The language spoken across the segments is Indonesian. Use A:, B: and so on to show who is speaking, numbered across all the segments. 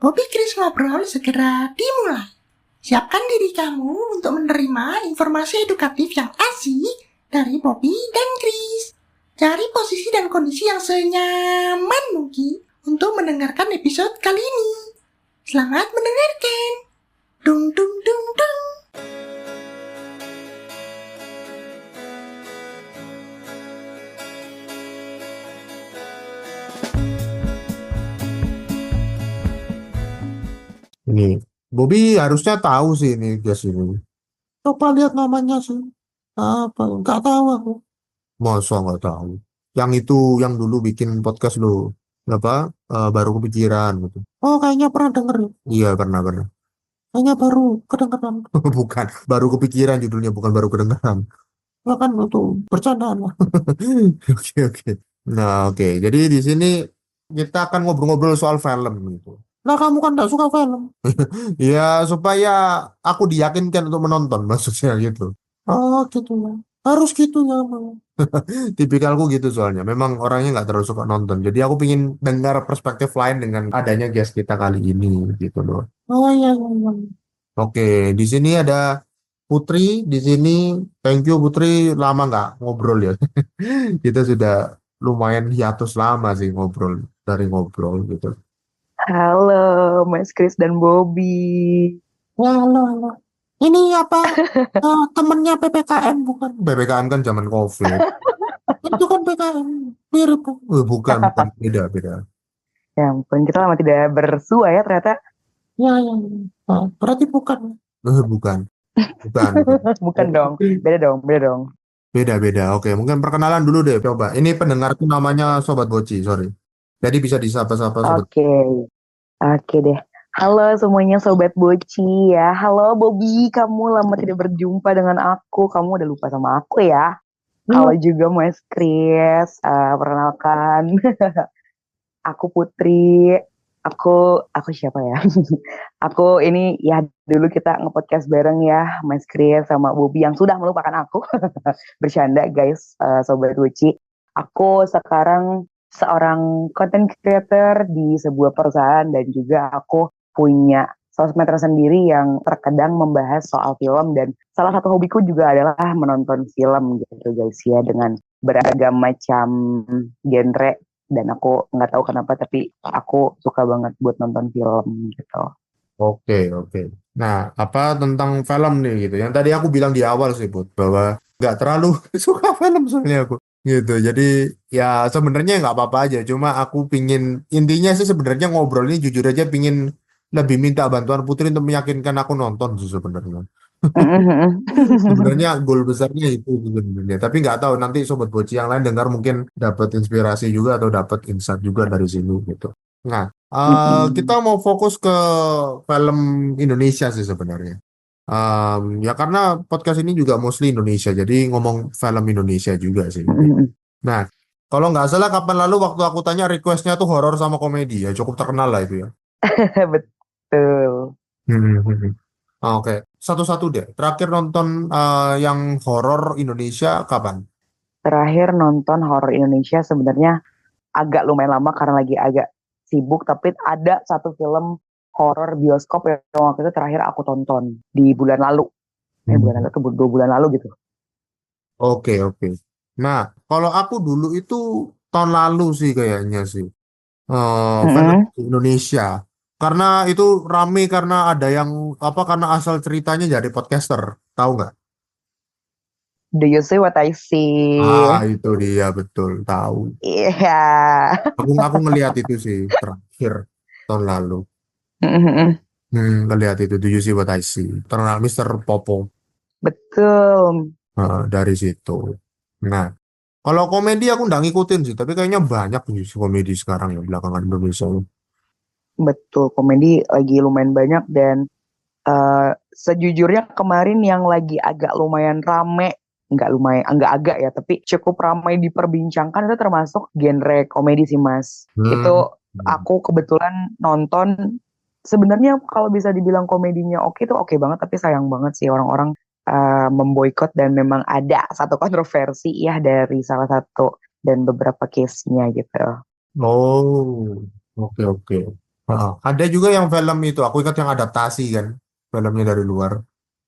A: Bobby Chris ngobrol segera dimulai. Siapkan diri kamu untuk menerima informasi edukatif yang asik dari Bobby dan Chris. Cari posisi dan kondisi yang senyaman mungkin untuk mendengarkan episode kali ini. Selamat mendengarkan. Dung dung dung dung.
B: Ini Bobby harusnya tahu sih ini guys ini. Coba lihat namanya sih. Apa? Nggak tahu aku. Masa nggak tahu? Yang itu yang dulu bikin podcast lo. Apa? Baru kepikiran gitu. Oh kayaknya pernah denger. Iya pernah. Kayaknya baru kedengeran. Bukan, baru kepikiran judulnya bukan baru kedengeran. Ya kan itu bercandaan lah. Oke. Nah oke. Jadi di sini kita akan ngobrol-ngobrol soal film gitu. Nah kamu kan nggak suka film. Ya supaya aku diyakinkan untuk menonton maksudnya gitu. Oh gitu ya. Harus gitu ya Bang. Tipikalku gitu soalnya. Memang orangnya nggak terlalu suka nonton. Jadi aku pingin dengar perspektif lain dengan adanya guest kita kali ini gitu loh. Oh iya. Oke, di sini ada Putri. Di sini thank you Putri, lama nggak ngobrol ya. Kita sudah lumayan hiatus lama sih ngobrol gitu.
C: Halo, Mas Chris dan Bobby.
B: Halo. Ini apa? Temennya PPKM bukan? PPKM kan zaman COVID. Itu kan PPKM. Mirip. Bukan. Beda.
C: Ya ampun, kita lama tidak bersua ya ternyata.
B: Ya. Berarti bukan. Bukan.
C: Bukan dong, beda dong.
B: Beda. Oke, mungkin perkenalan dulu deh. Coba. Ini pendengarku namanya Sobat Boci, sorry. Jadi bisa disapa-sapa Sobat.
C: Oke deh. Halo semuanya Sobat Boci ya. Halo Bobby, kamu lama tidak berjumpa dengan aku. Kamu udah lupa sama aku ya. Halo juga Mas Chris. Perkenalkan, aku Putri. Aku siapa ya? Aku ini ya dulu kita nge-podcast bareng ya, Mas Chris sama Bobby yang sudah melupakan aku. Bercanda guys, Sobat Boci. Aku sekarang seorang content creator di sebuah perusahaan dan juga aku punya sosmed tersendiri yang terkadang membahas soal film, dan salah satu hobiku juga adalah menonton film gitu guys ya, dengan beragam macam genre, dan aku nggak tahu kenapa tapi aku suka banget buat nonton film gitu.
B: Oke. Nah, apa tentang film nih gitu. Yang tadi aku bilang di awal sih, Bud, bahwa nggak terlalu suka film soalnya aku. Gitu. Jadi ya sebenarnya nggak apa-apa aja. Cuma aku pingin intinya sih sebenarnya ngobrol ini jujur aja pingin lebih minta bantuan Putri untuk meyakinkan aku nonton sih sebenarnya. Sebenarnya goal besarnya itu sebenarnya. Tapi nggak tahu nanti Sobat Boci yang lain dengar mungkin dapat inspirasi juga atau dapat insight juga dari sini gitu. Nah, kita mau fokus ke film Indonesia sih sebenarnya. Ya karena podcast ini juga mostly Indonesia, jadi ngomong film Indonesia juga sih. Nah, kalau nggak salah kapan lalu waktu aku tanya requestnya tuh horor sama komedi ya, cukup terkenal lah itu ya.
C: Betul.
B: Oke, satu-satu deh. Terakhir nonton yang horor Indonesia kapan?
C: Terakhir nonton horor Indonesia sebenarnya agak lumayan lama karena lagi agak sibuk, tapi ada satu film horor bioskop yang waktu itu terakhir aku tonton di bulan lalu. Bulan lalu atau 2 bulan lalu gitu.
B: Oke. Nah, kalau aku dulu itu tahun lalu sih kayaknya sih. Film Indonesia. Karena itu rame karena ada yang apa karena asal ceritanya jadi podcaster. Tahu nggak?
C: Do you see what I see?
B: Itu dia betul tahu.
C: Iya.
B: Aku ngelihat itu sih terakhir tahun lalu. Ngelihat itu Do You See What I See. Terkenal Mr. Popo.
C: Betul.
B: Dari situ. Nah, kalau komedi aku nggak ngikutin sih, tapi kayaknya banyak sih komedi sekarang ya belakangan Indonesia.
C: Betul, komedi lagi lumayan banyak, dan sejujurnya kemarin yang lagi agak lumayan rame, nggak agak ya, tapi cukup ramai diperbincangkan itu termasuk genre komedi sih Mas. Itu aku kebetulan nonton. Sebenarnya kalau bisa dibilang komedinya oke itu oke banget, tapi sayang banget sih orang-orang memboikot, dan memang ada satu kontroversi ya dari salah satu dan beberapa case-nya gitu.
B: Oh, oke. Heeh. Ada juga yang film itu, aku ingat yang adaptasi kan, filmnya dari luar.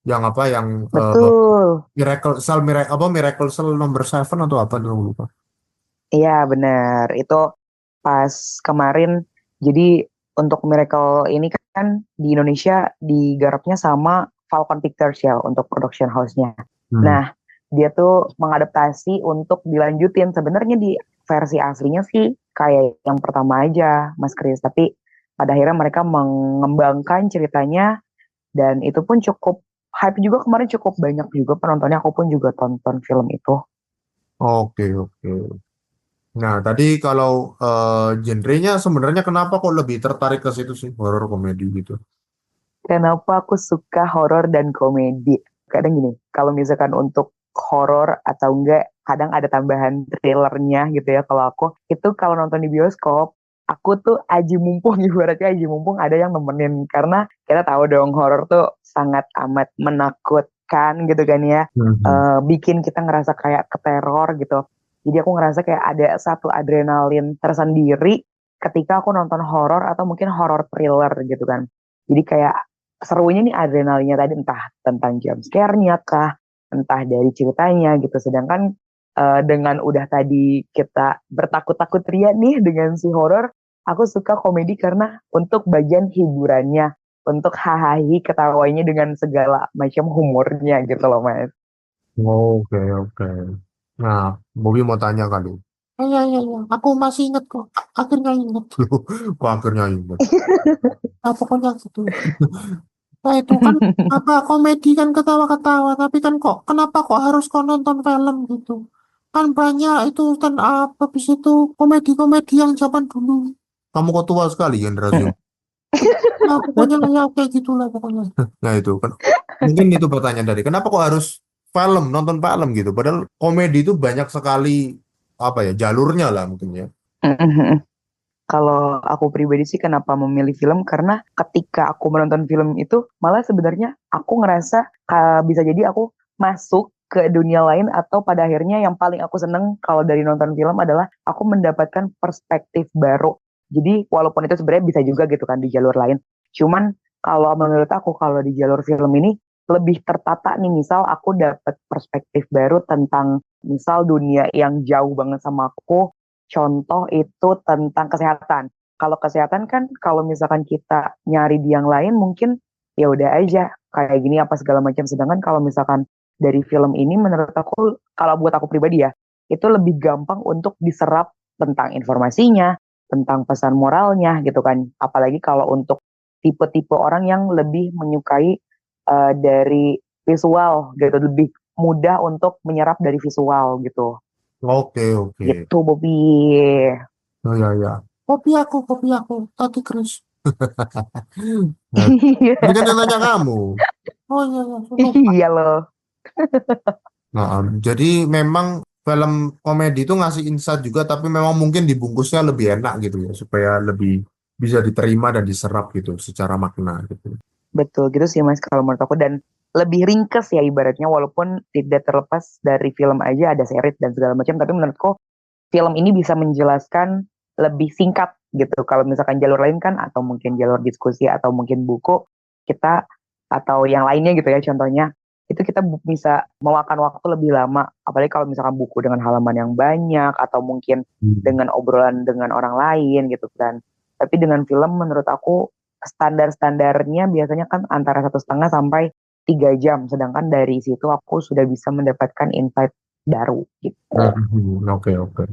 B: Yang apa, yang
C: Betul.
B: Miracle Cell nomor 7 atau apa tuh, aku lupa.
C: Iya benar. Itu pas kemarin. Jadi untuk Miracle ini kan di Indonesia digarapnya sama Falcon Pictures ya untuk production house-nya.
B: Hmm.
C: Nah, dia tuh mengadaptasi untuk dilanjutin. Sebenarnya di versi aslinya sih kayak yang pertama aja, Mas Kris. Tapi pada akhirnya mereka mengembangkan ceritanya dan itu pun cukup hype juga kemarin, cukup banyak juga penontonnya. Aku pun juga tonton film itu.
B: Oke, oke. Nah, tadi kalau genrenya sebenarnya kenapa kok lebih tertarik ke situ sih, horor komedi gitu?
C: Kenapa aku suka horor dan komedi? Kadang gini, kalau misalkan untuk horor atau enggak, kadang ada tambahan thrillernya gitu ya. Kalau aku itu kalau nonton di bioskop, aku tuh aji mumpung ibaratnya aji mumpung ada yang nemenin karena kita tahu dong horor tuh sangat amat menakutkan gitu kan ya.
B: Mhm.
C: Bikin kita ngerasa kayak keteror gitu. Jadi aku ngerasa kayak ada satu adrenalin tersendiri ketika aku nonton horor atau mungkin horor thriller gitu kan. Jadi kayak serunya nih adrenalinnya tadi entah tentang jump scare-nya kah, entah dari ceritanya gitu. Sedangkan dengan udah tadi kita bertakut-takut ria nih dengan si horor, aku suka komedi karena untuk bagian hiburannya, untuk hahaha ketawanya dengan segala macam humornya gitu loh Mas.
B: Oke, oke. Nah, Bobby mau tanya kali. Iya, iya, iya. Aku masih ingat kok. Akhirnya ingat. Loh, kok akhirnya ingat? Nah, pokoknya gitu. Nah, itu kan apa, komedi kan ketawa-ketawa, tapi kan kok kenapa kok harus kau nonton film gitu? Kan banyak itu kan apa habis itu komedi-komedi yang zaman dulu. Kamu kok tua sekali generasi. Nah, pokoknya ya kayak gitulah pokoknya. Nah, itu kan mungkin itu pertanyaan dari kenapa kok harus nonton film gitu. Padahal komedi itu banyak sekali apa ya, jalurnya lah mungkin ya.
C: Kalau aku pribadi sih kenapa memilih film karena ketika aku menonton film itu malah sebenarnya aku ngerasa bisa jadi aku masuk ke dunia lain atau pada akhirnya yang paling aku seneng kalau dari nonton film adalah aku mendapatkan perspektif baru. Jadi walaupun itu sebenarnya bisa juga gitu kan di jalur lain. Cuman kalau menurut aku kalau di jalur film ini lebih tertata nih, misal aku dapat perspektif baru tentang misal dunia yang jauh banget sama aku. Contoh itu tentang kesehatan. Kalau kesehatan kan kalau misalkan kita nyari di yang lain mungkin ya udah aja kayak gini apa segala macam. Sedangkan kalau misalkan dari film ini menurut aku kalau buat aku pribadi ya itu lebih gampang untuk diserap tentang informasinya, tentang pesan moralnya gitu kan. Apalagi kalau untuk tipe-tipe orang yang lebih menyukai dari visual gitu, lebih mudah untuk menyerap dari visual gitu.
B: Oke, oke.
C: Gitu, Bobby.
B: Oh ya, ya. Kopi aku tadi Chris. Nah, ini kan yang nanya kamu. Oh iya, iya, aku lupa.
C: Iya loh.
B: Nah, jadi memang film komedi itu ngasih insight juga, tapi memang mungkin dibungkusnya lebih enak gitu ya, supaya lebih bisa diterima dan diserap gitu secara makna gitu.
C: Betul gitu sih Mas kalau menurut aku dan lebih ringkes ya ibaratnya walaupun tidak terlepas dari film aja ada series dan segala macam tapi menurutku film ini bisa menjelaskan lebih singkat gitu. Kalau misalkan jalur lain kan atau mungkin jalur diskusi atau mungkin buku kita atau yang lainnya gitu ya contohnya itu kita bisa memakan waktu lebih lama apalagi kalau misalkan buku dengan halaman yang banyak atau mungkin
B: Hmm.
C: dengan obrolan dengan orang lain gitu kan. Tapi dengan film menurut aku standar-standarnya biasanya kan antara 1,5 sampai 3 jam. Sedangkan dari situ aku sudah bisa mendapatkan insight baru gitu.
B: Oke, oke.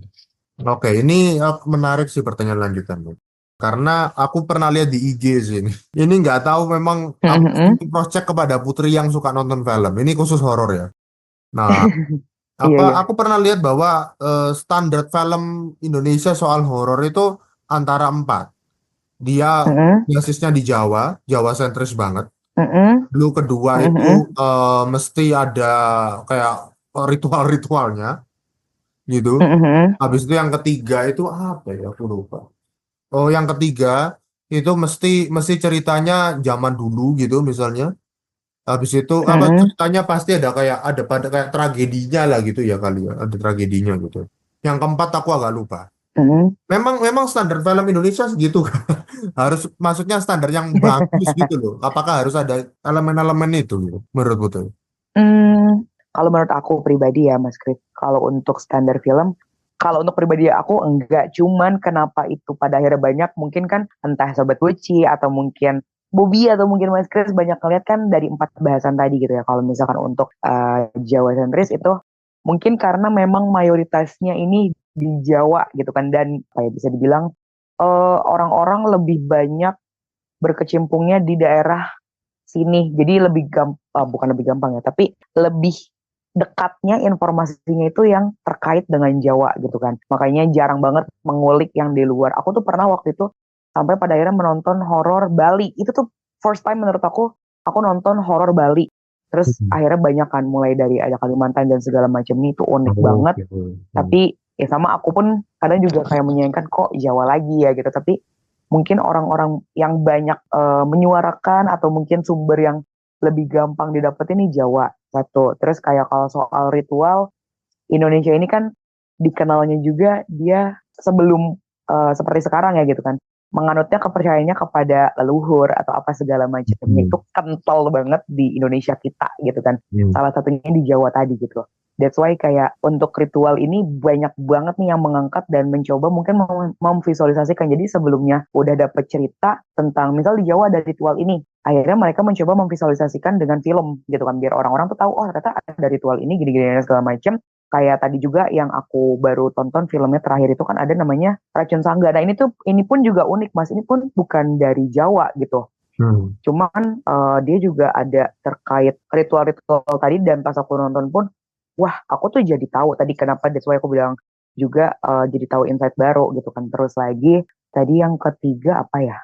B: Oke, ini menarik sih pertanyaan lanjutan. Karena aku pernah lihat di IG sih ini. Ini nggak tahu memang aku cross check kepada Putri yang suka nonton film. Ini khusus horor ya. Nah,
C: Iya, iya.
B: aku pernah lihat bahwa standar film Indonesia soal horor itu antara 4. Dia
C: Mm-mm,
B: basisnya di Jawa, Jawa sentris banget.
C: mm-mm,
B: Lalu kedua itu
C: mm-mm,
B: mesti ada kayak ritual-ritualnya gitu.
C: mm-mm,
B: Habis itu yang ketiga itu apa ya? Aku lupa. Oh, yang ketiga itu mesti mesti ceritanya zaman dulu gitu misalnya. Habis itu apa
C: mm-mm.
B: ceritanya pasti ada kayak pada kayak tragedinya lah gitu ya kali ya. Ada tragedinya gitu. Yang keempat aku agak lupa.
C: Mm.
B: Memang standar film Indonesia segitu kan? Harus maksudnya standar yang bagus gitu loh. Apakah harus ada elemen-elemen itu gitu, menurut Putri?
C: Hmm, kalau menurut aku pribadi ya Mas Kris, kalau untuk standar film, kalau untuk pribadi aku enggak, cuman kenapa itu pada akhirnya banyak, mungkin kan entah Sobat Gucci atau mungkin Bobby atau mungkin Mas Kris banyak ngeliat kan dari 4 bahasan tadi gitu ya. Kalau misalkan untuk Jawa sentris itu mungkin karena memang mayoritasnya ini di Jawa gitu kan, dan kayak bisa dibilang orang-orang lebih banyak berkecimpungnya di daerah sini. Jadi lebih gampang, bukan lebih gampang ya, tapi lebih dekatnya informasinya itu yang terkait dengan Jawa gitu kan. Makanya jarang banget mengulik yang di luar. Aku tuh pernah waktu itu sampai pada akhirnya menonton horor Bali. Itu tuh first time menurut aku nonton horor Bali. Terus
B: Hmm.
C: akhirnya banyak kan mulai dari ada Kalimantan dan segala macamnya itu unik
B: Oh,
C: banget.
B: gitu. Hmm.
C: Tapi ya sama aku pun kadang juga kayak menyayangkan kok Jawa lagi ya gitu. Tapi mungkin orang-orang yang banyak menyuarakan atau mungkin sumber yang lebih gampang didapetin nih Jawa satu. Terus kayak kalau soal ritual, Indonesia ini kan dikenalnya juga dia sebelum seperti sekarang ya gitu kan, menganutnya kepercayaannya kepada leluhur atau apa segala macamnya
B: Hmm.
C: itu kental banget di Indonesia kita gitu kan.
B: Hmm.
C: Salah satunya di Jawa tadi gitu. That's why kayak untuk ritual ini banyak banget nih yang mengangkat dan mencoba mungkin memvisualisasikan. Jadi sebelumnya udah dapet cerita tentang misal di Jawa ada ritual ini. Akhirnya mereka mencoba memvisualisasikan dengan film gitu kan. Biar orang-orang tuh tahu, oh ternyata ada ritual ini gini-gini dan segala macam. Kayak tadi juga yang aku baru tonton filmnya terakhir itu kan ada namanya Racun Sangga. Nah ini pun juga unik Mas. Ini pun bukan dari Jawa gitu.
B: Hmm.
C: Cuman dia juga ada terkait ritual-ritual tadi dan pas aku nonton pun, wah aku tuh jadi tahu tadi kenapa that's why aku bilang juga jadi tahu insight baru gitu kan. Terus lagi tadi yang ketiga apa ya?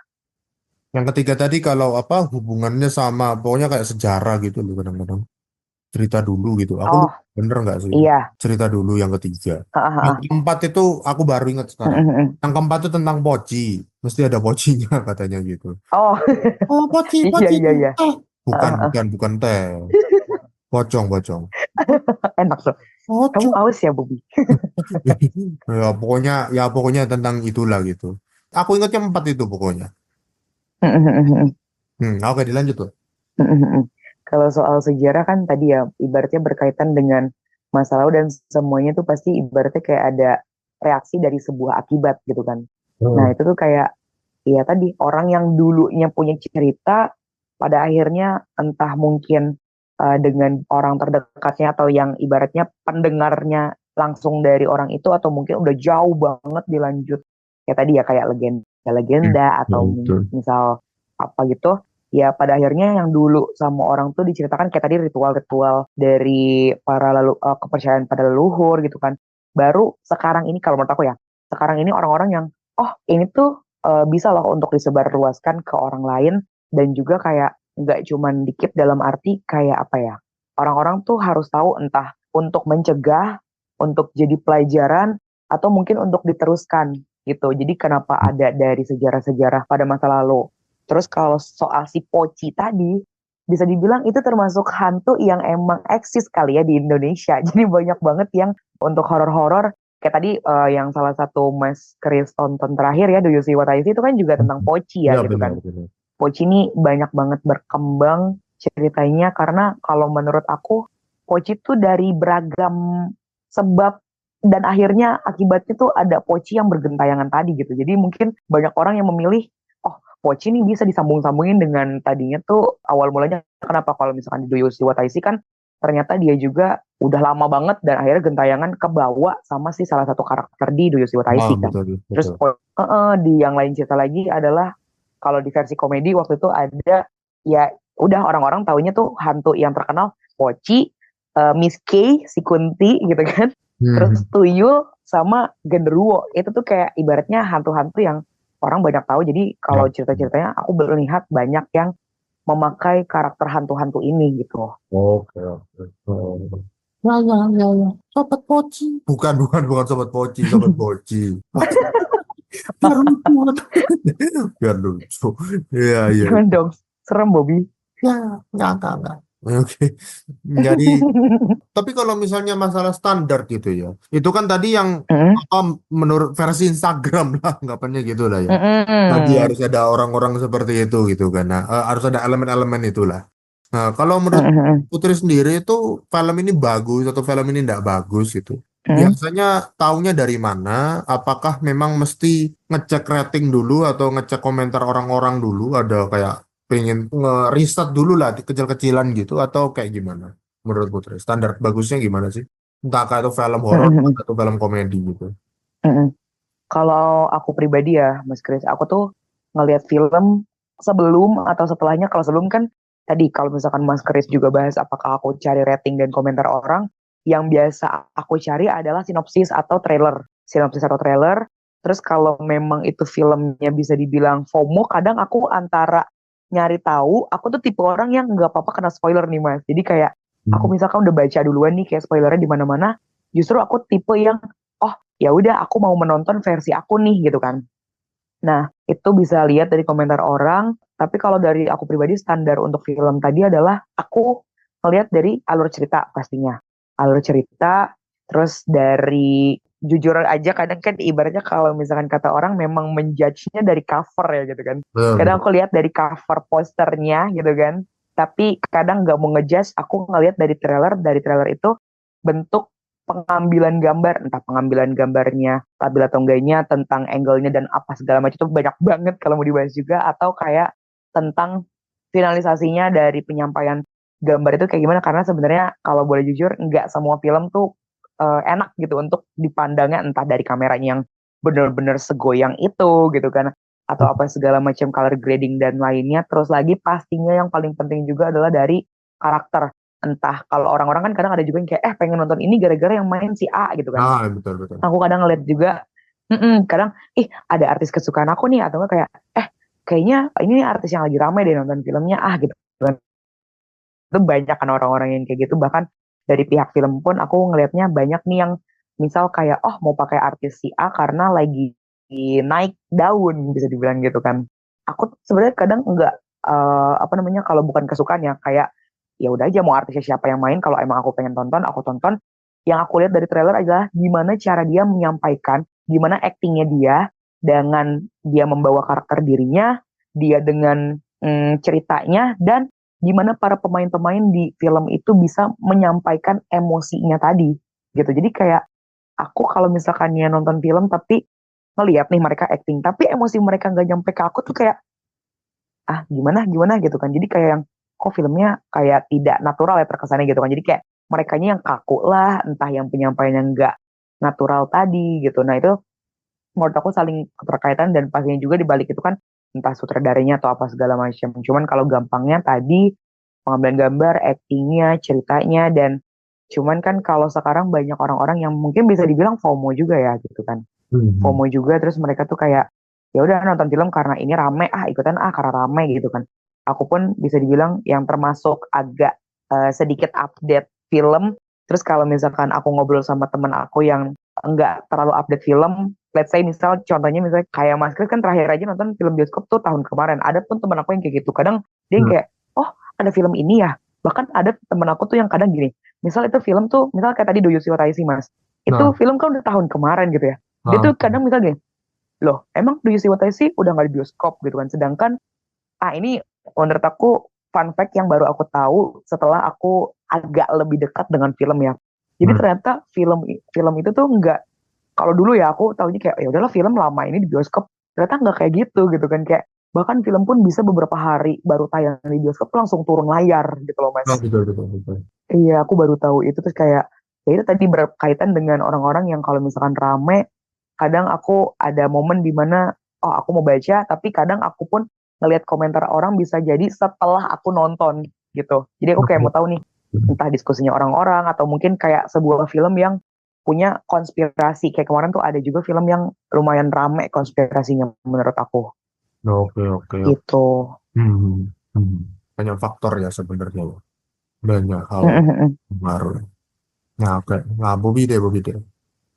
B: Yang ketiga tadi kalau apa hubungannya sama pokoknya kayak sejarah gitu loh kadang-kadang. Cerita dulu gitu. Aku
C: Oh
B: lupa, bener nggak sih itu?
C: iya.
B: Cerita dulu yang ketiga. Yang
C: Heeh.
B: keempat itu aku baru ingat sekarang. Yang keempat itu tentang poci. Mesti ada pocinya katanya gitu.
C: Oh
B: Oh, poci,
C: iya
B: poci.
C: iya iya.
B: Ah, bukan,
C: Heeh.
B: bukan, bukan teh. Pocong, pocong.
C: Enak tuh. Kamu
B: Pocong.
C: aus ya Bobi?
B: Ya pokoknya tentang itulah gitu. Aku ingatnya empat itu pokoknya. Oke dilanjut tuh.
C: Kalau soal sejarah kan tadi ya ibaratnya berkaitan dengan masa lalu dan semuanya tuh pasti ibaratnya kayak ada reaksi dari sebuah akibat gitu kan. Nah itu tuh kayak ya tadi orang yang dulunya punya cerita pada akhirnya entah mungkin dengan orang terdekatnya atau yang ibaratnya pendengarnya langsung dari orang itu atau mungkin udah jauh banget dilanjut ya tadi ya kayak legenda
B: Ya,
C: atau
B: betul.
C: misal apa gitu ya pada akhirnya yang dulu sama orang tuh diceritakan kayak tadi ritual-ritual dari para kepercayaan pada leluhur gitu kan baru sekarang ini kalau menurut aku ya sekarang ini orang-orang yang oh ini tuh bisa loh untuk disebarluaskan ke orang lain dan juga kayak nggak cuman dikit dalam arti kayak apa ya orang-orang tuh harus tahu entah untuk mencegah untuk jadi pelajaran atau mungkin untuk diteruskan gitu jadi kenapa ada dari sejarah-sejarah pada masa lalu terus kalau soal si Poci tadi bisa dibilang itu termasuk hantu yang emang eksis kali ya di Indonesia jadi banyak banget yang untuk horor-horor kayak tadi yang salah satu Mas Chris tonton terakhir ya Do You See What I See itu kan juga tentang Poci ya
B: Ya
C: gitu
B: benar,
C: kan.
B: benar.
C: Poci ini banyak banget berkembang ceritanya karena kalau menurut aku Poci tuh dari beragam sebab dan akhirnya akibatnya tuh ada Poci yang bergentayangan tadi gitu. Jadi mungkin banyak orang yang memilih oh Poci ini bisa disambung-sambungin dengan tadinya tuh awal mulanya kenapa kalau misalkan di Do You See What I See kan ternyata dia juga udah lama banget dan akhirnya gentayangan kebawa sama si salah satu karakter di Do You See What I
B: Ah,
C: See kan.
B: betul,
C: Terus
B: betul.
C: di yang lain cerita lagi adalah kalau di versi komedi waktu itu ada ya udah orang-orang taunya tuh hantu yang terkenal Poci, Miss K, si Kunti gitu kan. Terus
B: Hmm.
C: Tuyul sama Genderuwo. Itu tuh kayak ibaratnya hantu-hantu yang orang banyak tahu. Jadi
B: Ya.
C: kalau cerita-ceritanya aku melihat banyak yang memakai karakter hantu-hantu ini gitu.
B: Oke, oke. Oh. Ya, ya, ya, ya. Sobat Poci. Bukan Sobat Poci, Sobat Poci. Biar lucu. Biar lucu. Iya, iya.
C: Jangan dong, serem Bobby.
B: Ya, enggak, enggak. Oke. Jadi, tapi kalau misalnya masalah standar gitu ya, itu kan tadi yang
C: Mm-mm,
B: apa menurut versi Instagram lah, anggapannya gitu lah ya. Tadi
C: mm-mm,
B: harus ada orang-orang seperti itu gitu kan. Nah, harus ada elemen-elemen itulah. Nah, kalau menurut
C: mm-mm,
B: Putri sendiri itu film ini bagus atau film ini tidak bagus gitu.
C: mm-mm.
B: Biasanya taunya dari mana? Apakah memang mesti ngecek rating dulu atau ngecek komentar orang-orang dulu? Ada kayak pengen nge-riset dulu lah di kecil-kecilan gitu atau kayak gimana? Menurut Putri, standar bagusnya gimana sih? Entah kayak itu film horor
C: Mm-mm,
B: atau film komedi gitu.
C: mm-mm. Kalau aku pribadi ya, Mas Kris, aku tuh ngelihat film sebelum atau setelahnya. Kalau sebelum kan tadi kalau misalkan Mas Kris juga bahas apakah aku cari rating dan komentar orang, yang biasa aku cari adalah sinopsis atau trailer. Sinopsis atau trailer. Terus kalau memang itu filmnya bisa dibilang FOMO, kadang aku antara nyari tahu, aku tuh tipe orang yang nggak apa-apa kena spoiler nih Mas. Jadi kayak aku
B: Hmm.
C: misalkan udah baca duluan nih kayak spoilernya di mana-mana, justru aku tipe yang oh ya udah aku mau menonton versi aku nih gitu kan. Nah, itu bisa lihat dari komentar orang, tapi kalau dari aku pribadi standar untuk film tadi adalah aku melihat dari alur cerita pastinya. Alur cerita, terus dari jujur aja kadang kan ibaratnya kalau misalkan kata orang memang menjudge-nya dari cover ya gitu kan.
B: Betul,
C: Kadang
B: betul.
C: aku lihat dari cover posternya gitu kan. Tapi kadang nggak mau ngejudge, aku ngelihat dari trailer itu bentuk pengambilan gambar, entah pengambilan gambarnya stabil atau enggaknya, tentang angle-nya dan apa segala macam itu banyak banget kalau mau dibahas juga, atau kayak tentang finalisasinya dari penyampaian gambar itu kayak gimana, karena sebenarnya kalau boleh jujur nggak semua film tuh enak gitu untuk dipandangnya, entah dari kameranya yang bener-bener segoyang itu gitu kan, atau apa segala macam color grading dan lainnya. Terus lagi pastinya yang paling penting juga adalah dari karakter. Entah kalau orang-orang kan kadang ada juga yang kayak pengen nonton ini gara-gara yang main si A gitu kan.
B: Ah, betul, betul.
C: Aku kadang ngeliat juga, kadang ada artis kesukaan aku nih, atau enggak kayak kayaknya ini artis yang lagi ramai deh nonton filmnya gitu kan. Itu banyak kan orang-orang yang kayak gitu, bahkan dari pihak film pun aku ngelihatnya banyak nih yang misal kayak mau pakai artis si A karena lagi naik daun bisa dibilang gitu kan. Aku sebenarnya kadang enggak apa namanya, kalau bukan kesukaan ya kayak ya udah aja mau artisnya siapa yang main, kalau emang aku pengen tonton aku tonton. Yang aku lihat dari trailer adalah gimana cara dia menyampaikan, gimana aktingnya dia dengan dia membawa karakter dirinya, dia dengan ceritanya, dan gimana para pemain-pemain di film itu bisa menyampaikan emosinya tadi gitu. Jadi kayak aku kalau misalkan ya nonton film tapi ngeliat nih mereka acting tapi emosi mereka nggak nyampe ke aku tuh kayak gimana gimana gitu kan. Jadi kayak yang kok filmnya kayak tidak natural ya terkesannya gitu kan. Jadi kayak merekanya yang kaku lah, entah yang penyampaiannya nggak natural tadi gitu. Nah itu menurut aku saling keterkaitan, dan pastinya juga di balik itu kan entah sutradaranya atau apa segala macam. Cuman kalau gampangnya tadi pengambilan gambar, actingnya, ceritanya, dan cuman kan kalau sekarang banyak orang-orang yang mungkin bisa dibilang FOMO juga ya gitu kan.
B: Hmm.
C: FOMO juga, terus mereka tuh kayak ya udah nonton film karena ini rame ikutan karena rame gitu kan. Aku pun bisa dibilang yang termasuk agak sedikit update film. Terus kalau misalkan aku ngobrol sama temen aku yang enggak terlalu update film, let's say misal contohnya misalnya kayak Mas Kris kan terakhir aja nonton film bioskop tuh tahun kemarin. Ada pun temen aku yang kayak gitu. Kadang dia yang
B: Hmm.
C: kayak, oh ada film ini ya. Bahkan ada temen aku tuh yang kadang gini, misal itu film tuh, misal kayak tadi Do You See What I See Mas, itu
B: Nah,
C: film kan udah tahun kemarin gitu ya. Dia
B: ah,
C: tuh kadang misal gini, loh emang Do You See What I See udah nggak di bioskop gitu kan. Sedangkan ini menurut aku fun fact yang baru aku tahu setelah aku agak lebih dekat dengan film ya. Jadi
B: hmm.
C: ternyata film film itu tuh nggak, kalau dulu ya aku tahunya kayak ya udahlah film lama ini di bioskop. Ternyata nggak kayak gitu kan, kayak bahkan film pun bisa beberapa hari baru tayang di bioskop tuh langsung turun layar gitu loh
B: Ah,
C: Mas.
B: betul, betul, betul.
C: Iya, aku baru tahu itu. Terus kayak ya itu tadi berkaitan dengan orang-orang yang kalau misalkan rame, kadang aku ada momen di mana aku mau baca, tapi kadang aku pun ngelihat komentar orang bisa jadi setelah aku nonton gitu. Jadi aku kayak mau tahu nih, entah diskusinya orang-orang atau mungkin kayak sebuah film yang punya konspirasi. Kayak kemarin tuh ada juga film yang lumayan rame konspirasinya menurut aku.
B: Oke, oke, oke.
C: Gitu.
B: Hmm, hmm. Banyak faktor ya sebenarnya, ya. Banyak hal baru. Nah, oke. Nah, Bobby deh.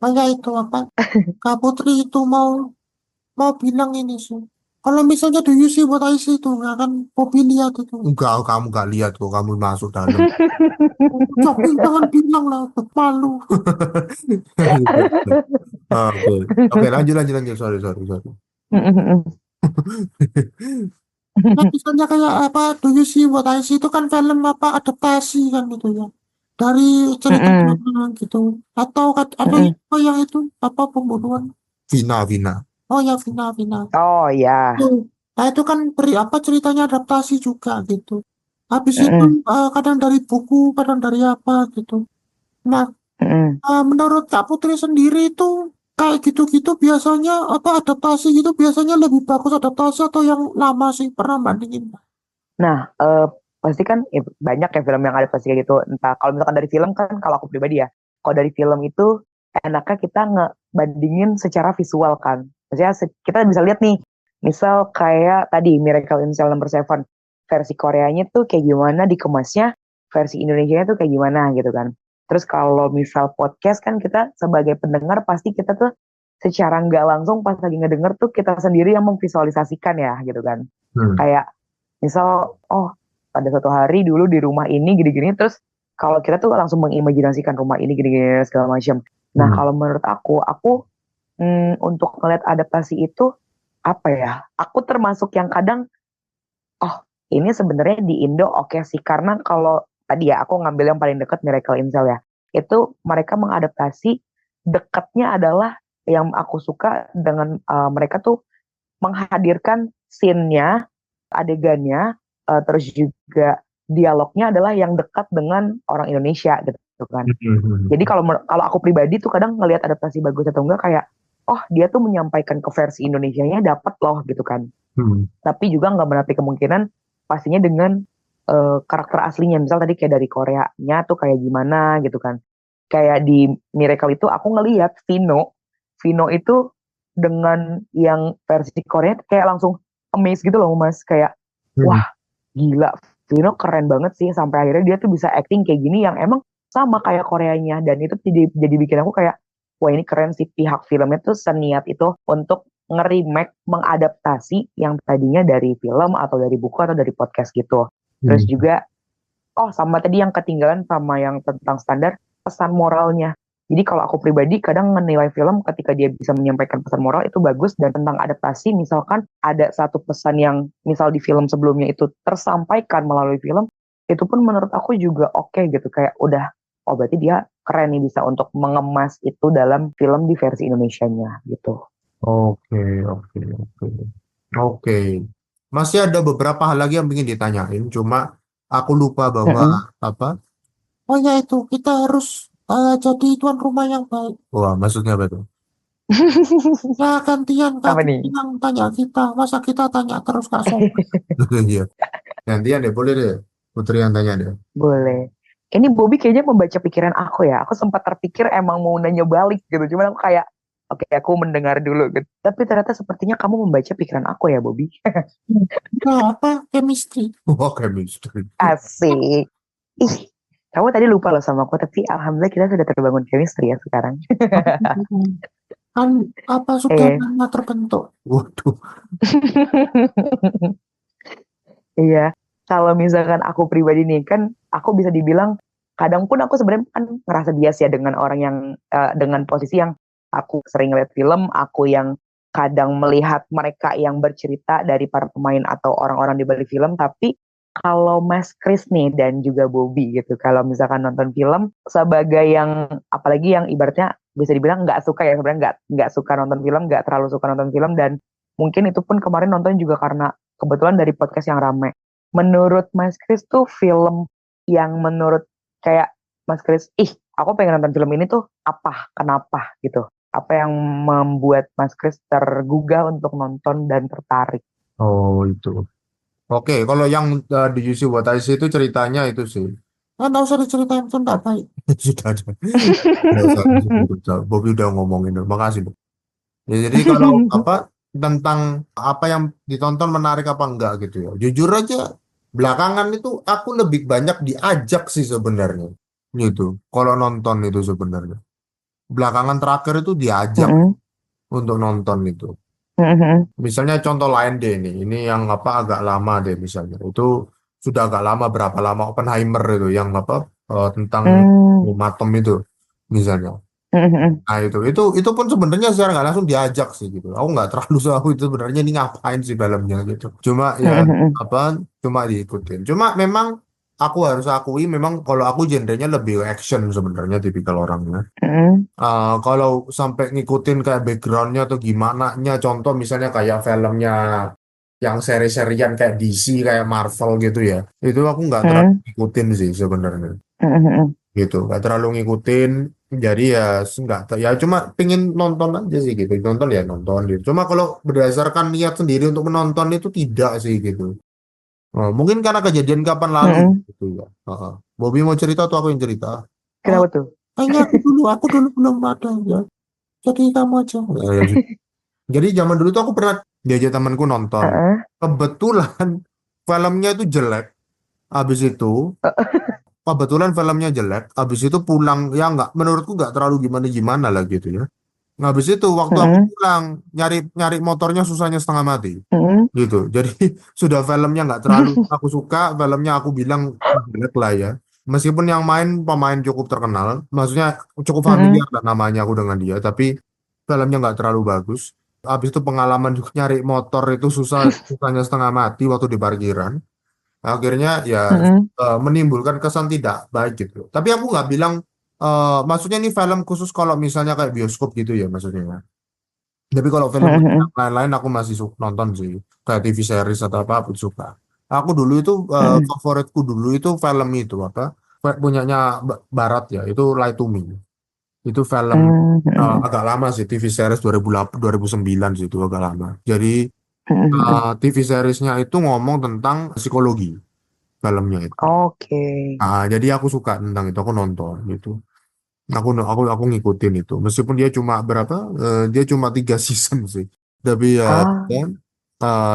B: Kayak itu apa? Kak Putri itu mau mau bilang ini sih. Kalau misalnya do you see what I see itu nggak akan Poppy lihat itu. Enggak, kamu nggak lihat kok, kamu masuk dalam. Joki jangan bilang lah, malu. Oke, oke, lanjut, sorry, sorry, sorry. Nah, misalnya kayak apa, do you see what I see itu kan film apa adaptasi kan gitu ya. Dari cerita lama gitu. Atau yang itu apa pembunuhan Vina. Oh ya, Vina.
C: Oh ya.
B: Tuh. Nah, itu kan apa ceritanya adaptasi juga gitu. Habis itu
C: Mm-mm.
B: kadang dari buku, kadang dari apa gitu. Nah,
C: Mm-mm.
B: menurut Kak Putri sendiri itu kayak gitu-gitu biasanya apa adaptasi gitu biasanya lebih bagus adaptasi atau yang lama sih pernah bandingin?
C: Nah, pasti kan banyak ya film yang adaptasi kayak gitu. Entah kalau misalkan dari film kan, kalau aku pribadi ya, kalau dari film itu enaknya kita ngebandingin secara visual kan. Maksudnya kita bisa lihat nih, misal kayak tadi Miracle in Cell Number 7, versi Koreanya tuh kayak gimana dikemasnya, versi Indonesianya tuh kayak gimana gitu kan. Terus kalau misal podcast kan kita sebagai pendengar pasti kita tuh secara nggak langsung pas lagi ngedenger tuh kita sendiri yang memvisualisasikan ya gitu kan.
B: Hmm.
C: Kayak misal, oh pada suatu hari dulu di rumah ini gini-gini, terus kalau kita tuh langsung mengimajinasikan rumah ini gini-gini segala macam. Nah
B: Hmm.
C: kalau menurut aku untuk ngeliat adaptasi itu apa ya? Aku termasuk yang kadang, oh ini sebenarnya di Indo oke sih, karena kalau tadi ya aku ngambil yang paling dekat Miracle in Cell ya, itu mereka mengadaptasi dekatnya adalah yang aku suka dengan mereka tuh menghadirkan scene-nya, adegannya, terus juga dialognya adalah yang dekat dengan orang Indonesia gitu kan. Jadi kalau aku pribadi tuh kadang ngelihat adaptasi bagus atau enggak kayak, oh dia tuh menyampaikan ke versi Indonesianya dapat loh gitu kan.
B: Hmm.
C: Tapi juga nggak menapi kemungkinan pastinya dengan karakter aslinya. Misal tadi kayak dari Koreanya tuh kayak gimana gitu kan. Kayak di Miracle itu aku ngelihat Vino itu dengan yang versi Korea kayak langsung amazed gitu loh Mas. Kayak
B: Hmm.
C: wah gila, Vino keren banget sih sampai akhirnya dia tuh bisa acting kayak gini yang emang sama kayak Koreanya, dan itu jadi bikin aku kayak wah ini keren sih, pihak filmnya tuh seniat itu untuk nge-remake, mengadaptasi yang tadinya dari film atau dari buku atau dari podcast gitu. Terus
B: Hmm.
C: juga oh sama tadi yang ketinggalan sama yang tentang standar pesan moralnya. Jadi kalau aku pribadi kadang menilai film ketika dia bisa menyampaikan pesan moral itu bagus, dan tentang adaptasi misalkan ada satu pesan yang misal di film sebelumnya itu tersampaikan melalui film, itu pun menurut aku juga oke gitu, kayak udah oh berarti dia keren nih bisa untuk mengemas itu dalam film di versi Indonesianya gitu.
B: Oke, oke, oke. Oke. Masih ada beberapa hal lagi yang ingin ditanyain, cuma aku lupa bahwa
C: Mm-mm.
B: apa? Oh ya itu kita harus jadi tuan rumah yang baik. Wah, maksudnya apa tuh? Ya gantian Kak
C: Apa
B: Putri
C: nih?
B: yang tanya kita, masa kita tanya terus Kak Sobat? Iya, gantian deh, boleh deh. Putri yang tanya deh.
C: Boleh. Ini Bobby kayaknya membaca pikiran aku ya. Aku sempat terpikir emang mau nanya balik gitu. Cuman aku kayak, oke aku mendengar dulu gitu. Tapi ternyata sepertinya kamu membaca pikiran aku ya Bobby.
B: Nah, apa? Chemistry. Wah, chemistry.
C: Asik. Ih, kamu tadi lupa loh sama aku. Tapi alhamdulillah kita sudah terbangun chemistry ya sekarang.
B: Kan apa sudah
C: Eh,
B: lama terbentuk. Waduh.
C: iya. Kalau misalkan aku pribadi nih kan, aku bisa dibilang kadang pun aku sebenarnya kan ngerasa bias ya dengan orang yang dengan posisi yang aku sering lihat film, aku yang kadang melihat mereka yang bercerita dari para pemain atau orang-orang di balik film. Tapi kalau Mas Chris nih dan juga Bobby gitu, kalau misalkan nonton film sebagai yang apalagi yang ibaratnya bisa dibilang nggak suka ya, sebenarnya nggak suka nonton film, nggak terlalu suka nonton film, dan mungkin itu pun kemarin nonton juga karena kebetulan dari podcast yang rame. Menurut Mas Chris tuh film yang menurut kayak Mas Chris, ih aku pengen nonton film ini tuh apa, kenapa gitu. Apa yang membuat Mas Chris tergugah untuk nonton dan tertarik?
B: Oh, itu. Oke, kalau yang di UC What I See itu ceritanya itu sih. Ah, nggak usah diceritain, itu nggak baik. Sudah ada. Nggak usah. Bobby udah ngomongin. Makasih, Bob. Ya, jadi kalau apa tentang apa yang ditonton menarik apa enggak gitu ya. Jujur aja, belakangan itu aku lebih banyak diajak sih sebenarnya. Gitu. Kalau nonton itu sebenarnya. Belakangan terakhir itu diajak
C: Mm-mm.
B: untuk nonton itu.
C: Mhm.
B: Misalnya contoh lain deh ini yang apa agak lama deh misalnya. Itu sudah agak lama, berapa lama Oppenheimer itu yang apa tentang
C: Hmm.
B: bom atom itu misalnya.
C: Mhm.
B: Nah itu pun sebenarnya secara nggak langsung diajak sih gitu. Aku nggak terlalu tahu itu sebenarnya ini ngapain sih filmnya gitu. Cuma ya
C: Mhm.
B: apa, cuma diikutin. Cuma memang aku harus akui memang kalau aku genrenya lebih action sebenarnya tipikal orangnya.
C: Mhm.
B: Kalau sampai ngikutin kayak backgroundnya atau gimana nya, contoh misalnya kayak filmnya yang seri-serian kayak DC kayak Marvel gitu ya, itu aku nggak terlalu
C: Mhm.
B: ngikutin sih sebenarnya
C: Mhm.
B: gitu, nggak terlalu ngikutin. Jadi ya nggak ya cuma pengen nonton aja sih gitu, nonton ya nonton gitu. Cuma kalau berdasarkan niat sendiri untuk menonton itu tidak sih gitu. Mungkin karena kejadian kapan lalu
C: Mhm.
B: gitu ya. Bobby mau cerita atau aku yang cerita? Ah,
C: Kenapa tuh?
B: kayaknya aku dulu belum ada ya. Jadi kamu aja. Ya, ya. Jadi zaman dulu tuh aku pernah diajak temanku nonton.
C: Heeh.
B: Kebetulan filmnya itu jelek. Habis itu kebetulan filmnya jelek. Habis itu pulang ya nggak, menurutku nggak terlalu gimana-gimana lah gitu ya. Habis itu waktu aku
C: Mhm.
B: pulang nyari nyari motornya susahnya setengah mati
C: Mhm.
B: gitu. Jadi sudah filmnya nggak terlalu aku suka. Filmnya aku bilang jelek lah ya. Meskipun yang main pemain cukup terkenal, maksudnya cukup
C: Mhm.
B: familiar lah namanya aku dengan dia, tapi filmnya nggak terlalu bagus. Habis itu pengalaman juga nyari motor itu susahnya setengah mati waktu di parkiran. Akhirnya ya
C: Mhm.
B: menimbulkan kesan tidak baik gitu. Tapi aku nggak bilang, maksudnya ini film khusus kalau misalnya kayak bioskop gitu ya maksudnya. Tapi kalau film yang
C: Mhm.
B: lain-lain aku masih suka nonton sih. Kayak TV series atau apa aku suka. Aku dulu itu
C: Mhm.
B: favoritku dulu itu film itu apa? Punyanya Barat ya, itu Lie to Me. Itu film
C: Mhm.
B: agak lama sih, TV series 2008 2009 sih, itu agak lama. Jadi
C: Mhm.
B: TV seriesnya itu ngomong tentang psikologi filmnya itu.
C: Oke.
B: Jadi aku suka tentang itu, aku nonton gitu. Aku ngikutin itu. Meskipun dia cuma berapa? Dia cuma 3 season sih. Tapi ya,
C: Ah.
B: ya,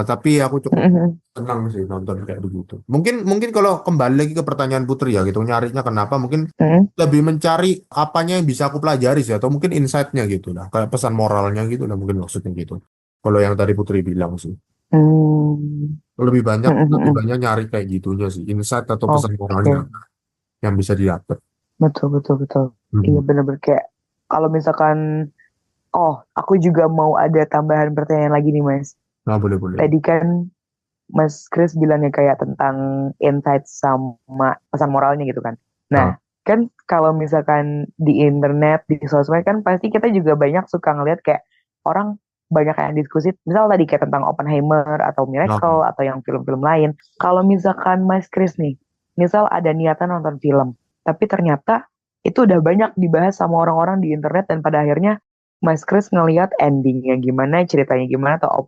B: tapi aku cukup
C: Mhm.
B: senang sih nonton kayak begitu. Mungkin mungkin kalau kembali lagi ke pertanyaan Putri ya gitu, nyarinya kenapa? Mungkin
C: Mhm.
B: lebih mencari apanya yang bisa aku pelajari sih, atau mungkin insight-nya gitu lah, kayak pesan moralnya gitu lah, mungkin maksudnya gitu. Kalau yang tadi Putri bilang sih,
C: Hmm.
B: lebih banyak
C: Mhm.
B: lebih
C: Mhm.
B: banyak nyari kayak gitunya sih, insight atau pesan moralnya
C: Oke.
B: yang bisa didapat.
C: Betul, betul, betul. Iya,
B: Hmm.
C: bener-bener kayak kalau misalkan, oh, aku juga mau ada tambahan pertanyaan lagi nih, Mas.
B: Nah, boleh boleh.
C: Tadi kan Mas Chris bilangnya kayak tentang insight sama pesan moralnya gitu kan.
B: Nah,
C: Nah, kan kalau misalkan di internet, di sosmed kan pasti kita juga banyak suka ngeliat kayak orang banyak yang diskusi, misal tadi kayak tentang Oppenheimer atau
B: nah,
C: Miracle atau yang film-film lain. Kalau misalkan Mas Chris nih, misal ada niatan nonton film, tapi ternyata itu udah banyak dibahas sama orang-orang di internet dan pada akhirnya Mas Chris ngelihat endingnya gimana, ceritanya gimana, atau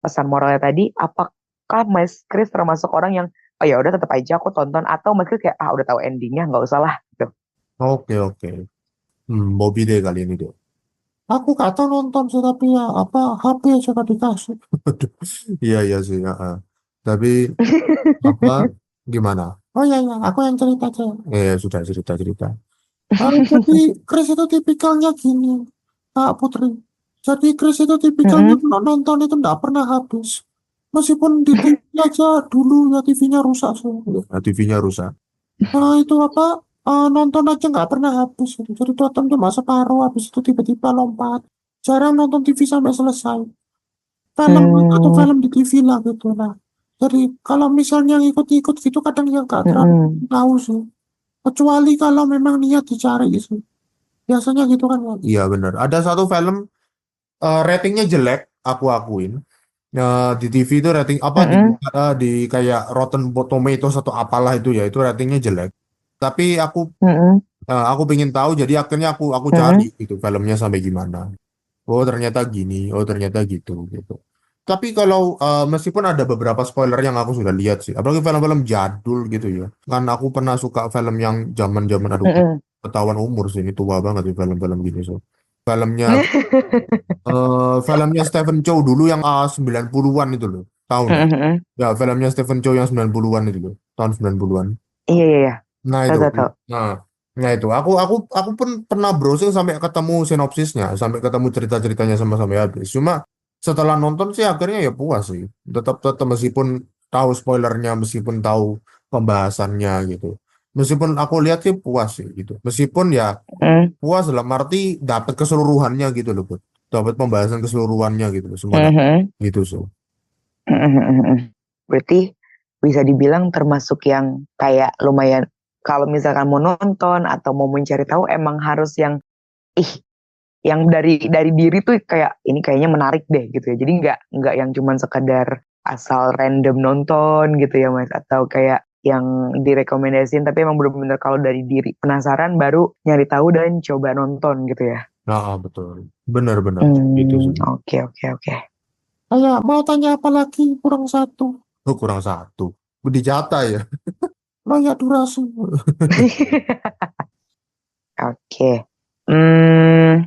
C: pesan moralnya tadi, apakah Mas Chris termasuk orang yang oh ya udah tetap aja aku tonton, atau Mas Chris kayak udah tahu endingnya nggak usah lah gitu.
B: oke oke. Bobby deh kali ini deh. Aku gak tahu nonton sih, tapi ya apa HP aja gak dikasih. Aduh, iya iya sih. Tapi apa gimana? Oh iya iya, aku yang cerita aja. Sudah cerita cerita. Jadi Chris itu tipikalnya gini, Kak Putri. Jadi Chris itu tipikalnya
C: Mm-mm.
B: kalau nonton itu nggak pernah habis. Meskipun di TV aja dulu ya TV-nya rusak sih. Ya, TV-nya rusak. Itu apa? Nonton aja nggak pernah habis. Jadi tonton cuma separuh, habis itu tiba-tiba lompat. Jarang nonton TV sampai selesai. Film atau
C: Hmm.
B: film di TV lah gitu lah. Jadi kalau misalnya ikut-ikut gitu kadang ya nggak terlalu
C: Mm-mm.
B: tahu sih. Kecuali kalau memang niat dicari gitu. Biasanya gitu kan ya. Iya benar. Ada satu film ratingnya jelek, aku akuin. Di TV itu rating apa
C: Mm-mm.
B: di kayak Rotten Tomatoes atau apalah itu ya, itu ratingnya jelek. Tapi
C: Mm-mm.
B: aku pengen tahu, jadi akhirnya aku cari
C: Mm-mm.
B: gitu filmnya sampai gimana. Oh ternyata gini, oh ternyata gitu gitu. Tapi kalau meskipun ada beberapa spoiler yang aku sudah lihat sih, apalagi film-film jadul gitu ya. Kan aku pernah suka film yang zaman-zaman aduh
C: Mm-mm.
B: ketahuan umur sih, ini tua banget sih film-film gini so. Filmnya Stephen Chow dulu yang 90-an itu loh. Tahu nggak?
C: Mm-mm.
B: Ya, filmnya Stephen Chow yang 90-an itu loh. Tahun 90-an.
C: Iya, iya, iya.
B: Nah,
C: Tahu,
B: itu.
C: tahu, tahu.
B: Nah, nah itu. Aku pun pernah browsing sampai ketemu sinopsisnya, sampai ketemu cerita-ceritanya sama sampai habis. Cuma setelah nonton sih akhirnya ya puas sih. Tetap meskipun tahu spoilernya, meskipun tahu pembahasannya gitu. Meskipun aku lihat sih puas sih gitu. Meskipun ya
C: Mm,
B: puas dalam arti dapat keseluruhannya gitu loh, Bud. Dapat pembahasan keseluruhannya gitu loh, semua
C: mhm,
B: gitu so.
C: mhm, mhm, mhm. Berarti bisa dibilang termasuk yang kayak lumayan kalau misalkan mau nonton atau mau mencari tahu emang harus yang ih yang dari diri tuh kayak ini kayaknya menarik deh gitu ya. Jadi nggak yang cuman sekadar asal random nonton gitu ya Mas atau kayak yang direkomendasiin tapi emang bener-bener kalau dari diri penasaran baru nyari tahu dan coba nonton gitu ya.
B: Nah, betul. Benar-benar gitu sih.
C: Oke oke oke.
B: Kayak mau tanya apa lagi? Kurang satu. Oh, kurang satu. Budi jatah ya. Layak durasi.
C: Oke. Hmm,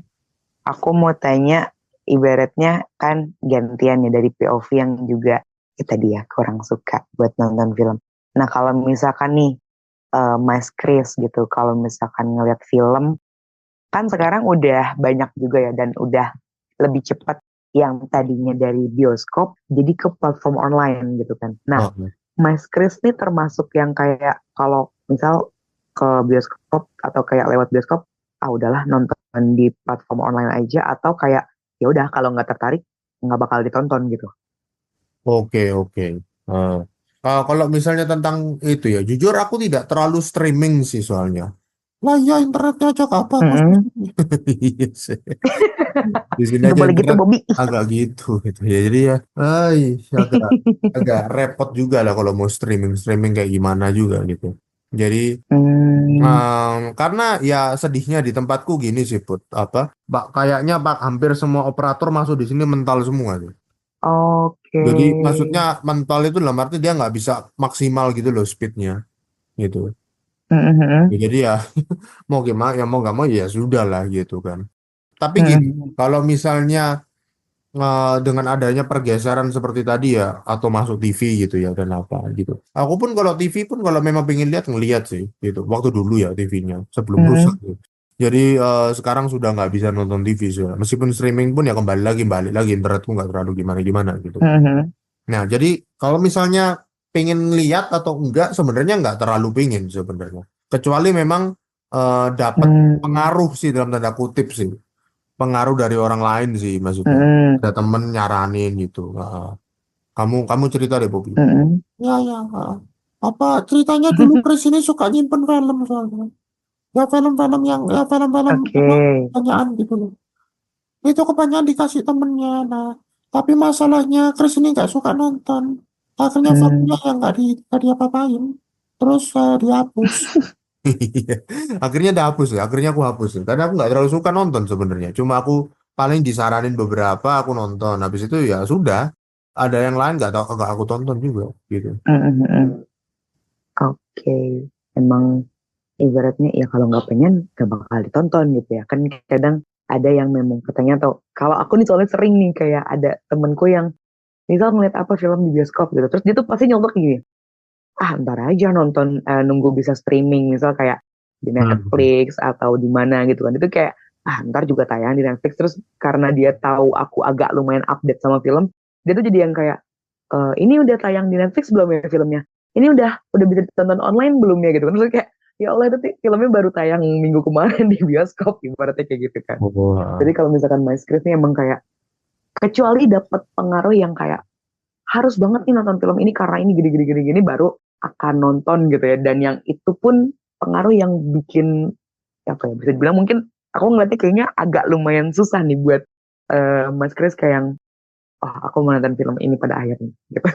C: aku mau tanya ibaratnya kan gantian ya dari POV yang juga kita dia kurang suka buat nonton film. Nah kalau misalkan nih Mas Chris gitu, kalau misalkan ngeliat film kan sekarang udah banyak juga ya dan udah lebih cepat yang tadinya dari bioskop jadi ke platform online gitu kan. Nah,
B: Oh,
C: Mas Chris nih termasuk yang kayak kalau misal ke bioskop atau kayak lewat bioskop, ah udahlah nonton di platform online aja atau kayak ya udah kalau nggak tertarik nggak bakal ditonton gitu.
B: oke, oke. Eh, kalau misalnya tentang itu ya, jujur aku tidak terlalu streaming sih soalnya. Lah ya internetnya aja gak bagus di
C: Mm-mm.
B: sini. Iya sih. Di sini
C: Gak
B: aja
C: boleh gitu
B: internet
C: Bobby.
B: agak gitu ya. Jadi ya, agak agak repot juga lah kalau mau streaming streaming kayak gimana juga gitu. Jadi
C: Hmm,
B: karena ya sedihnya di tempatku gini sih Put, apa, kayaknya Pak hampir semua operator masuk di sini mental semua sih.
C: oke.
B: Jadi maksudnya mental itu dalam arti dia nggak bisa maksimal gitu loh speednya gitu. Ya,
C: Mm-mm.
B: jadi ya mau gimana ya mau nggak mau ya sudah lah gitu kan. Tapi gini,
C: Mm-mm.
B: kalau misalnya dengan adanya pergeseran seperti tadi ya atau masuk TV gitu ya dan apa gitu. Aku pun kalau TV pun kalau memang pengen lihat ngelihat sih gitu. Waktu dulu ya TV-nya sebelum rusak
C: Mm-mm.
B: gitu. Jadi sekarang sudah nggak bisa nonton TV sudah. Meskipun streaming pun ya kembali lagi balik lagi internetku nggak terlalu gimana gimana gitu.
C: Mm-mm.
B: Nah jadi kalau misalnya pengen lihat atau enggak sebenarnya nggak terlalu pengen sebenarnya. Kecuali memang dapat
C: Mm-mm.
B: pengaruh sih dalam tanda kutip sih, pengaruh dari orang lain sih maksudnya.
C: Mm-mm.
B: Ada temen nyaranin gitu. Kamu cerita deh Bobby.
C: Mm-mm.
B: Ya, ya. Apa ceritanya dulu Chris ini suka nyimpen film soalnya. Ya film-film yang ya film-film
C: Oke.
B: apa kebanyakan gitu loh. Itu kebanyakan dikasih temennya. Nah, tapi masalahnya Chris ini nggak suka nonton. Akhirnya filmnya
C: Hmm.
B: yang nggak diapa-apain. Terus dihapus. Iya. Akhirnya dihapus ya. Akhirnya aku hapus ya. Karena aku nggak terlalu suka nonton sebenarnya. Cuma aku paling disaranin beberapa aku nonton. Habis itu ya sudah. Ada yang lain nggak tahu nggak aku tonton juga gitu.
C: Mm-mm. Oke. Emang ibaratnya ya kalau nggak pengen gak bakal ditonton gitu ya. Kan kadang ada yang memang katanya atau kalau aku nih soalnya sering nih kayak ada temenku yang misal ngeliat apa film di bioskop gitu. Terus dia tuh pasti nyontok gini, ah ntar aja nonton nunggu bisa streaming misal kayak di
B: Hmm.
C: Netflix atau di mana gitu kan itu kayak ah ntar juga tayang di Netflix terus karena dia tahu aku agak lumayan update sama film dia tuh jadi yang kayak ini udah tayang di Netflix belum ya filmnya ini udah bisa ditonton online belum ya gitu kan terus kayak ya Allah itu filmnya baru tayang minggu kemarin di bioskop ibaratnya kayak gitu kan
B: Oh,
C: jadi kalau misalkan My Script ini emang kayak kecuali dapat pengaruh yang kayak harus banget nih nonton film ini karena ini gini baru akan nonton gitu ya dan yang itu pun pengaruh yang bikin apa ya bisa dibilang mungkin aku ngeliatnya kayaknya agak lumayan susah nih buat Mas Chris kayak yang oh aku mau nonton film ini pada akhirnya gitu.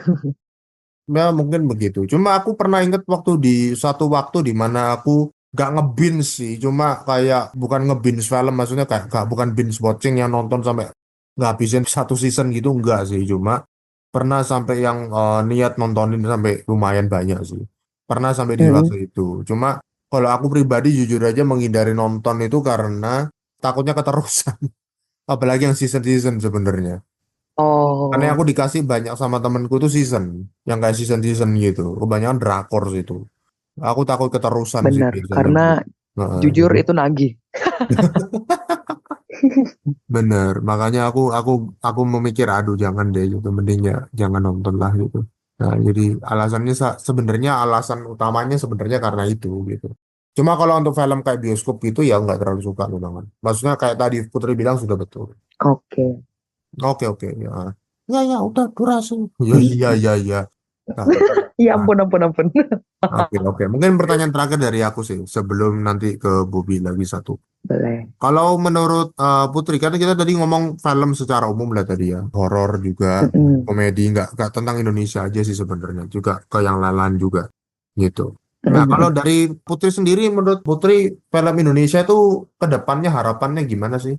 B: ya mungkin begitu. Cuma aku pernah inget waktu di satu waktu di mana aku gak nge-binge sih. Cuma kayak bukan nge-binge film, maksudnya kayak gak, bukan binge watching yang nonton sampai nggak habisin satu season gitu enggak sih. Cuma pernah sampai yang niat nontonin sampai lumayan banyak sih. Pernah sampai di fase
C: Mm-mm.
B: itu. Cuma kalau aku pribadi jujur aja menghindari nonton itu karena takutnya keterusan. Apalagi yang season-season sebenarnya. Karena
C: Oh
B: aku dikasih banyak sama temenku tuh season, yang kayak season-season gitu. Kebanyakan drakor sih itu. Aku takut keterusan sih
C: benar
B: biasanya.
C: karena
B: Nah,
C: jujur
B: jadi
C: itu nagih.
B: Bener, makanya aku memikir, aduh jangan deh gitu, mending ya jangan nonton lah gitu. Nah, jadi alasannya sebenarnya alasan utamanya sebenarnya karena itu gitu. Cuma kalau untuk film kayak bioskop gitu ya nggak terlalu suka loh banget. Maksudnya kayak tadi Putri bilang sudah betul.
C: Oke.
B: Oke oke ya. Ya ya udah durasi. Ya iya iya iya. Nah,
C: Ya
B: nah,
C: ampun, ampun, ampun.
B: oke oke. Mungkin pertanyaan terakhir dari aku sih sebelum nanti ke Bobby lagi satu.
C: Boleh.
B: Kalau menurut Putri, kan kita tadi ngomong film secara umum lah tadi ya, horor juga,
C: Mm-mm.
B: komedi, nggak tentang Indonesia aja sih sebenarnya, juga ke yang lain juga, gitu. Nah, kalau
C: Mm-mm.
B: dari Putri sendiri, menurut Putri, film Indonesia itu ke depannya harapannya gimana sih?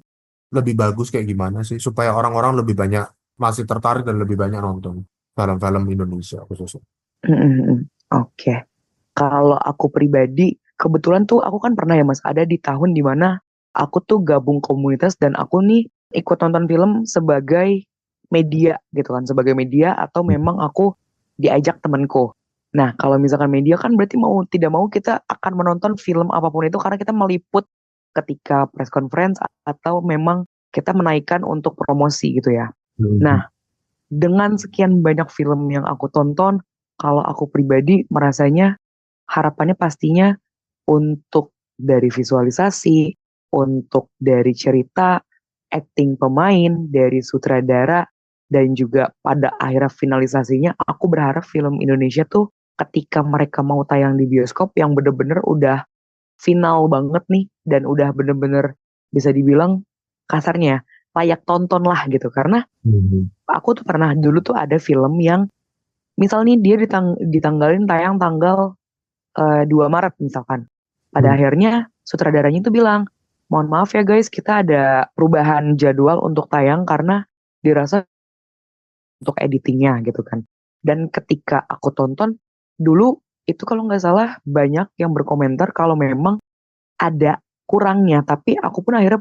B: Lebih bagus kayak gimana sih, supaya orang-orang lebih banyak masih tertarik dan lebih banyak nonton film-film Indonesia khususnya.
C: Mm-mm. Oke. Kalau aku pribadi, kebetulan tuh aku kan pernah ya Mas, ada di tahun dimana aku tuh gabung komunitas dan aku nih ikut nonton film sebagai media gitu kan, sebagai media atau memang aku diajak temanku. Nah, kalau misalkan media kan berarti mau tidak mau kita akan menonton film apapun itu karena kita meliput ketika press conference atau memang kita menaikkan untuk promosi gitu ya.
B: Mhm.
C: Nah, dengan sekian banyak film yang aku tonton, kalau aku pribadi merasanya harapannya pastinya untuk dari visualisasi, untuk dari cerita, acting pemain, dari sutradara, dan juga pada akhirnya finalisasinya, aku berharap film Indonesia tuh ketika mereka mau tayang di bioskop yang bener-bener udah final banget nih, dan udah bener-bener bisa dibilang kasarnya layak tonton lah gitu. Karena
B: Mhm.
C: aku tuh pernah dulu tuh ada film yang misalnya dia ditanggalin tayang tanggal 2 Maret misalkan. Pada
B: Mhm.
C: akhirnya sutradaranya itu bilang, mohon maaf ya guys, kita ada perubahan jadwal untuk tayang karena dirasa untuk editingnya gitu kan. Dan ketika aku tonton dulu itu kalau nggak salah banyak yang berkomentar kalau memang ada kurangnya, tapi aku pun akhirnya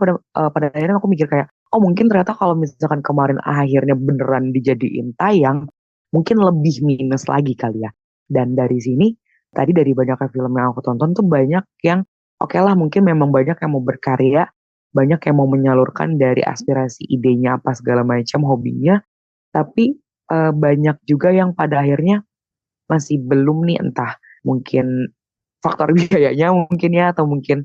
C: pada akhirnya aku mikir kayak, oh mungkin ternyata kalau misalkan kemarin akhirnya beneran dijadiin tayang, mungkin lebih minus lagi kali ya. Dan dari sini, tadi dari banyaknya film yang aku tonton tuh banyak yang, oke lah mungkin memang banyak yang mau berkarya, banyak yang mau menyalurkan dari aspirasi idenya apa segala macam hobinya, tapi banyak juga yang pada akhirnya masih belum nih entah mungkin faktor biayanya mungkin ya atau mungkin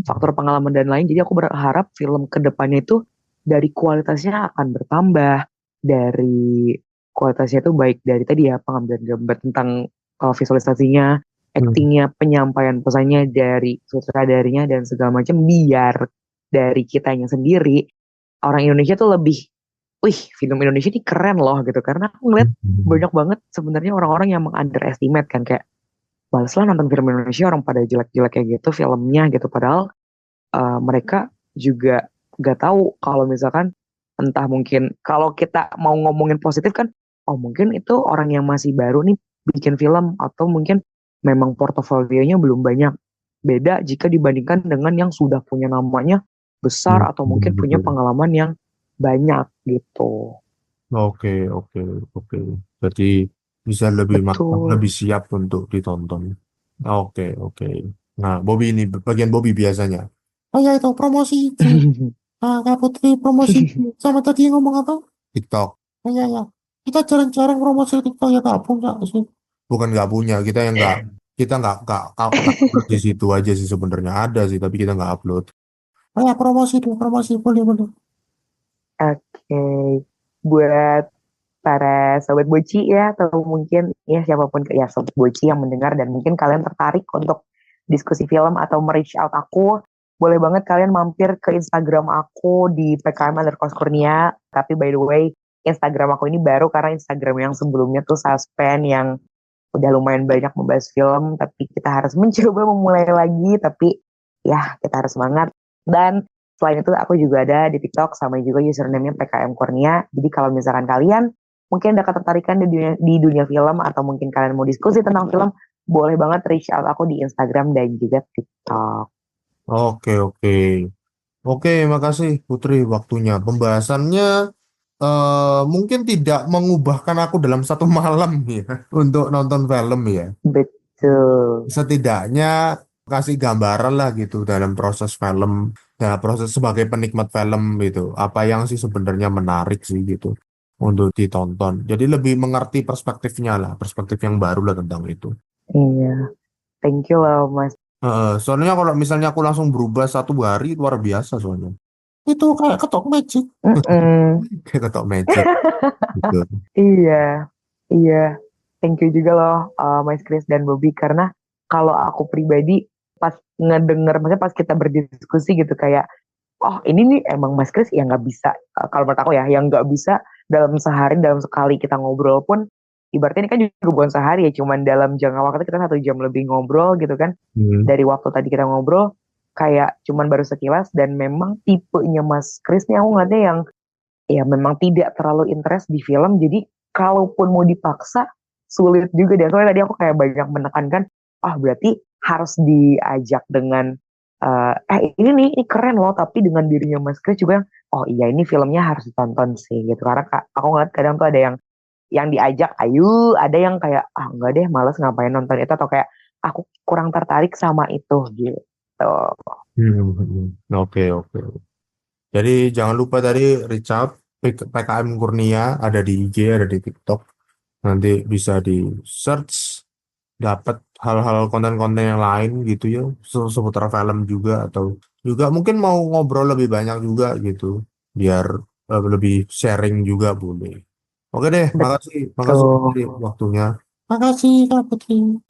C: faktor pengalaman dan lain. Jadi aku berharap film kedepannya itu dari kualitasnya akan bertambah, dari kualitasnya itu baik dari tadi ya pengambilan gambar tentang visualisasinya,
B: Mhm.
C: actingnya, penyampaian pesannya dari sutradarinya dan segala macam biar dari kitanya sendiri orang Indonesia tuh lebih, wih film Indonesia ini keren loh gitu karena aku ngeliat
B: Mhm.
C: banyak banget sebenarnya orang-orang yang meng-underestimate kan kayak males lah nonton film Indonesia orang pada jelek-jelek kayak gitu filmnya gitu padahal mereka juga nggak tahu kalau misalkan entah mungkin kalau kita mau ngomongin positif kan oh mungkin itu orang yang masih baru nih bikin film atau mungkin memang portofolionya belum banyak beda jika dibandingkan dengan yang sudah punya namanya besar
B: Mhm.
C: atau mungkin punya
B: Betul.
C: pengalaman yang banyak gitu.
B: Oke, oke, oke. Jadi bisa lebih matang,
C: Betul.
B: lebih siap untuk ditonton. Oke, oke. Nah, Bobby ini bagian Bobby biasanya. Oh ya itu promosi IG. Ah, Kak Putri promosi IG. Sama tadi ngomong apa? TikTok. Oh ya ya. Kita jarang-jarang promosi TikTok ya Kak punya sih. Bukan nggak punya, kita nggak upload di situ aja sih sebenarnya ada sih, tapi kita nggak upload. Oh ya promosi deh, promosi boleh boleh.
C: Oke, buat para sobat boci ya atau mungkin ya siapapun ya sobat boci yang mendengar dan mungkin kalian tertarik untuk diskusi film atau reach out aku boleh banget kalian mampir ke Instagram aku di PKM_Kurnia tapi by the way Instagram aku ini baru karena Instagram yang sebelumnya tuh suspend yang udah lumayan banyak membahas film tapi kita harus mencoba memulai lagi tapi ya kita harus semangat dan selain itu aku juga ada di TikTok sama juga username-nya PKM Kurnia jadi kalau misalkan kalian mungkin ada ketertarikan di dunia film atau mungkin kalian mau diskusi tentang film boleh banget reach out aku di Instagram dan juga TikTok.
B: Oke, oke. Oke, makasih Putri waktunya. Pembahasannya mungkin tidak mengubahkan aku dalam satu malam ya untuk nonton film ya.
C: Betul.
B: Setidaknya kasih gambaran lah gitu dalam proses film. Ya, proses sebagai penikmat film gitu, apa yang sih sebenarnya menarik sih gitu untuk ditonton. Jadi lebih mengerti perspektifnya lah, perspektif yang baru lah tentang itu.
C: Iya, thank you loh Mas.
B: Soalnya kalau misalnya aku langsung berubah satu hari, luar biasa soalnya. Itu kayak ketok magic,
C: Mm-mm.
B: kayak ketok magic gitu.
C: Iya, iya. Thank you juga loh Mas Chris dan Bobby karena kalau aku pribadi pas ngedenger, maksudnya pas kita berdiskusi gitu kayak, oh ini nih emang Mas Chris yang nggak bisa, kalau menurut aku ya, yang nggak bisa dalam sehari, dalam sekali kita ngobrol pun, ibaratnya ini kan juga bukan sehari ya, cuman dalam jangka waktu kita 1 jam lebih ngobrol gitu kan,
B: Hmm.
C: dari waktu tadi kita ngobrol, kayak cuman baru sekilas dan memang tipenya Mas Chris nih aku ngeliatnya yang ya memang tidak terlalu interest di film, jadi kalaupun mau dipaksa sulit juga deh. Soalnya tadi aku kayak banyak menekankan, berarti harus diajak dengan ini nih ini keren loh, tapi dengan dirinya Mas Chris juga yang oh iya ini filmnya harus ditonton sih gitu. Karena aku ngeliat kadang tuh ada yang diajak ayo, ada yang kayak enggak deh males ngapain nonton itu, atau kayak aku kurang tertarik sama itu gitu.
B: Oke, oke. Jadi jangan lupa tadi reach out PKM Kurnia ada di IG, ada di TikTok. Nanti bisa di search, dapat hal-hal konten-konten yang lain gitu ya, seputar film juga atau juga mungkin mau ngobrol lebih banyak juga gitu, biar lebih sharing juga boleh. Oke deh, makasih, makasih
C: Betul.
B: waktunya. Makasih Kak Putri.